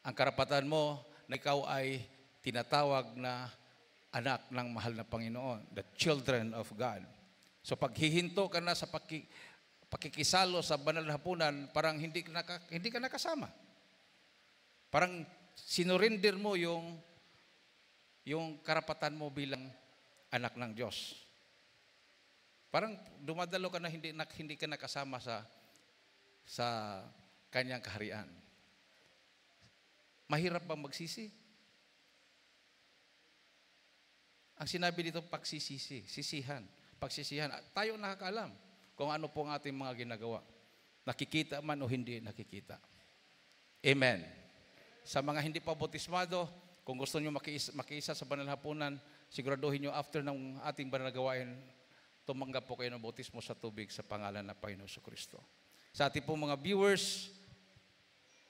Ang karapatan mo na ikaw ay tinatawag na anak ng mahal na Panginoon, the children of God. So paghihinto ka na sa pakikisalo sa banal na hapunan, parang hindi ka nakasama. Parang sinurinder mo yung karapatan mo bilang anak ng Diyos. Parang dumadalo ka na hindi ka nakasama sa kanyang kaharian. Mahirap bang magsisi? Ang sinabi dito, pagsisisi, sisihan, pagsisihan. Tayo nakakaalam kung ano po ang ating mga ginagawa. Nakikita man o hindi nakikita. Amen. Sa mga hindi pa bautismado, kung gusto nyo makiisa sa banal na hapunan, siguraduhin nyo after ng ating banal na gawain, tumanggap po kayo ng bautismo sa tubig sa pangalan ng Panginoon Jesucristo. Sa ating po mga viewers,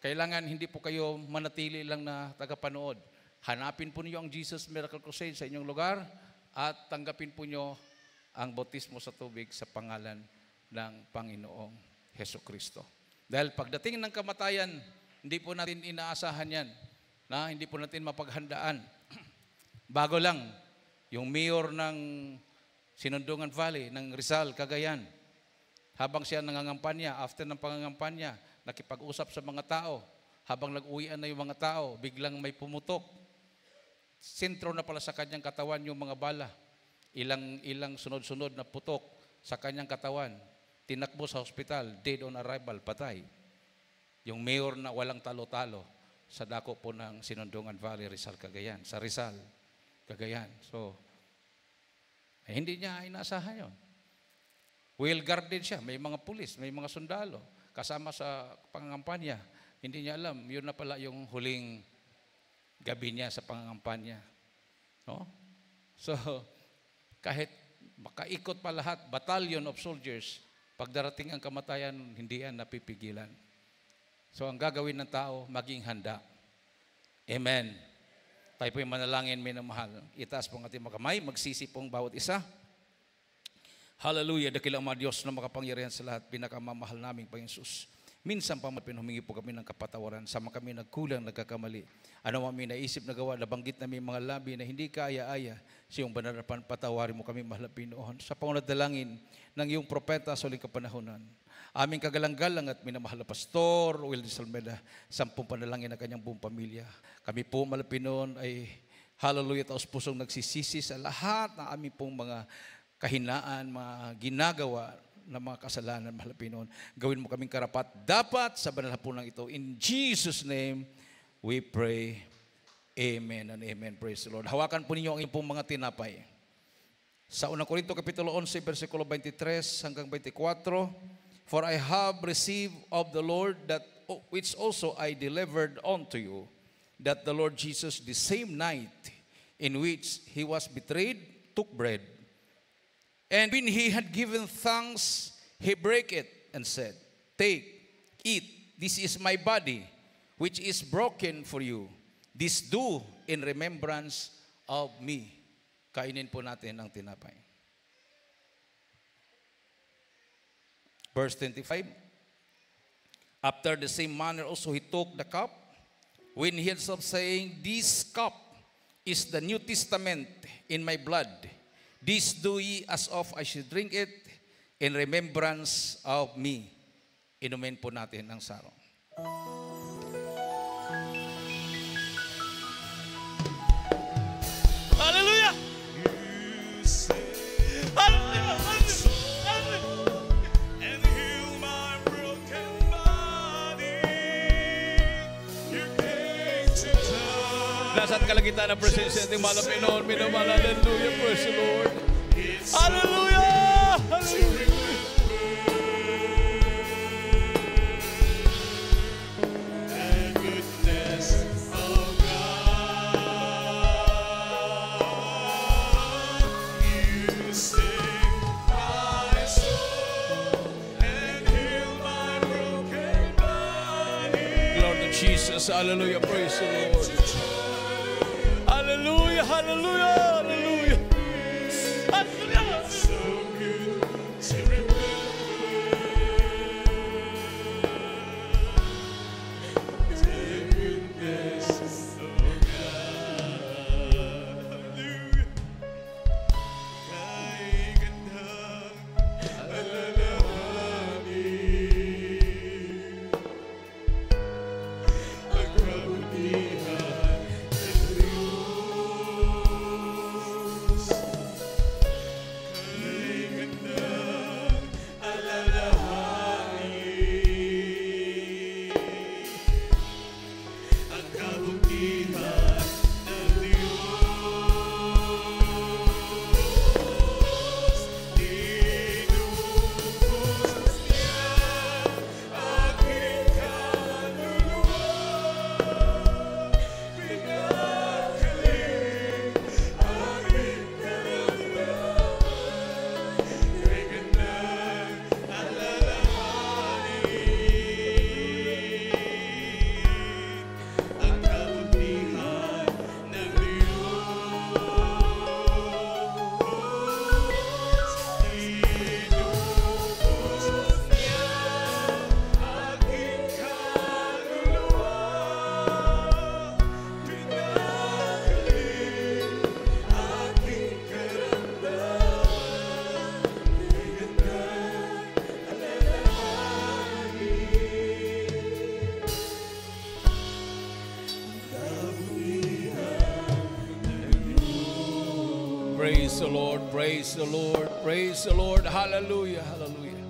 kailangan hindi po kayo manatili lang na tagapanood. Hanapin po niyo ang Jesus Miracle Crusade sa inyong lugar at tanggapin po niyo ang bautismo sa tubig sa pangalan ng Panginoong Jesucristo. Dahil pagdating ng kamatayan, hindi po natin inaasahan yan, na hindi po natin mapaghandaan. Bago lang, yung mayor ng Sinundungan Valley, ng Rizal, Cagayan, habang siya nangangampanya, after ng pangangampanya, nakipag-usap sa mga tao, habang nag-uwian na yung mga tao, biglang may pumutok. Sentro na pala sa kanyang katawan yung mga bala. Ilang sunod-sunod na putok sa kanyang katawan. Tinakbo sa hospital, dead on arrival, patay. Yung mayor na walang talo-talo sa dako po ng Sinundungan Valley, Rizal, Cagayan. Sa Rizal, Cagayan. So, hindi niya inaasahan yun. Well guarded siya. May mga pulis, may mga sundalo. Kasama sa pangangampanya. Hindi niya alam, yun na pala yung huling gabi niya sa pangangampanya. No? So, kahit makaikot pa lahat, battalion of soldiers, pagdarating ang kamatayan, hindi yan napipigilan. So, ang gagawin ng tao, maging handa. Amen. Tayo po'y manalangin, minamahal. Itaas po ang ating mga kamay, magsisi pong bawat isa. Hallelujah, dakilang mga Diyos na makapangyarihan sa lahat, pinakamamahal naming Panginoon Jesus. Minsan pa humingi po kami ng kapatawaran, sama kami nagkulang, nagkakamali. Ano kami naisip na gawa, nabanggit namin mga labi na hindi kaaya-aya, sa iyong banal na patawarin mo kami, mahal na Pinoon. Sa pangunadalangin ng iyong propeta sa uling kapanahonan, aming kagalang-galang at minamahal na Pastor Will Salmeda, 10 panalangin na kanyang buong pamilya. Kami po, mahal na Pinoon, ay hallelujah, taos pusong nagsisisi sa lahat ng aming pong mga kahinaan, mga ginagawa ng mga kasalanan, mahal na Pinoon. Gawin mo kaming karapat dapat sa banal na hapunan ito. In Jesus' name, we pray. Amen and amen. Praise the Lord. Hawakan po ninyo ang inyong mga tinapay. Sa 1 Korinto Kapitulo 11, versikulo 23 hanggang 24, For I have received of the Lord that which also I delivered unto you, that the Lord Jesus, the same night in which he was betrayed, took bread. And when he had given thanks, he brake it and said, Take, eat, this is my body, which is broken for you. This do in remembrance of me. Kainin po natin ang tinapay. Verse 25, After the same manner also he took the cup, when he had stopped saying, This cup is the New Testament in my blood. This do ye as oft I should drink it in remembrance of me. Inumin po natin ang sarong. Hallelujah! Hallelujah! And heal my broken body. You At kalagitnaan ng presensya nating mahal na Panginoon, minamahal, hallelujah, praise the Lord. Hallelujah! Hallelujah! Jesus, hallelujah, praise the Lord. Hallelujah, hallelujah, hallelujah. Hallelujah. So good to remember the goodness of God. Hallelujah. Kay gandang alalahanin. Praise the Lord, praise the Lord, praise the Lord. Hallelujah, hallelujah.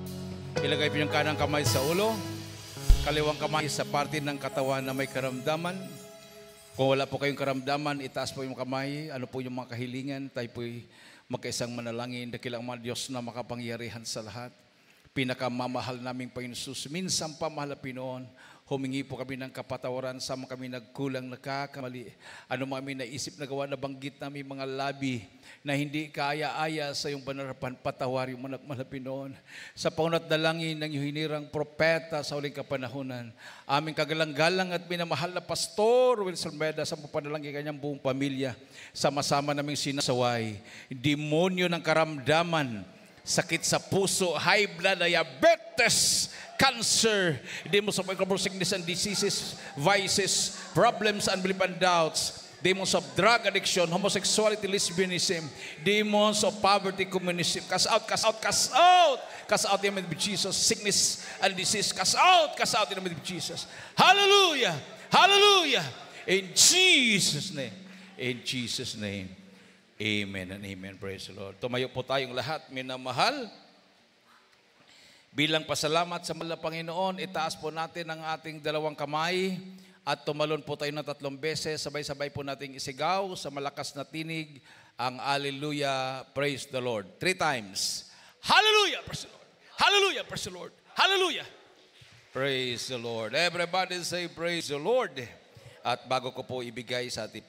Ilagay po yung kanang kamay sa ulo, kaliwang kamay sa parte ng katawan na may karamdaman. Kung wala po kayong karamdaman, itaas po yung kamay. Ano po yung mga kahilingan? Tayo po'y magkaisang manalangin. Dakilang mga Diyos na makapangyarihan sa lahat. Pinakamamahal naming Panginoon Jesus. Minsan pa, mahal na Pinoon, humingi po kami ng kapatawaran sa mga kami nagkulang, nagkakamali. Ano mga kami naisip na gawa, nabanggit namin mga labi na hindi kaaya-aya sa iyong panarapan, patawari mo mahal na Pinoon. Sa paunat dalangin ng iyong hinirang propeta sa huling kapanahunan, aming kagalang-galang at minamahal na Pastor Wilson Meda sa panalangin kanyang buong pamilya, sama-sama naming sinasaway, demonyo ng karamdaman, sakit sa puso, high blood, diabetes, cancer, demons of incurable sickness and diseases, vices, problems, unbelief and doubts, demons of drug addiction, homosexuality, lesbianism, demons of poverty, communism, cast out, cast out, cast out, cast out in the name of Jesus, sickness and disease, cast out in the name of Jesus. Hallelujah, hallelujah, in Jesus' name, in Jesus' name. Amen and amen. Praise the Lord. Tumayo po tayong lahat, minamahal. Bilang pasalamat sa mahal na Panginoon, itaas po natin ang ating dalawang kamay at tumalon po tayo ng 3 beses. Sabay-sabay po nating isigaw sa malakas na tinig ang Hallelujah, praise the Lord. 3 times. Hallelujah, praise the Lord. Hallelujah, praise the Lord. Hallelujah. Praise the Lord. Everybody say praise the Lord. At bago ko po ibigay sa ating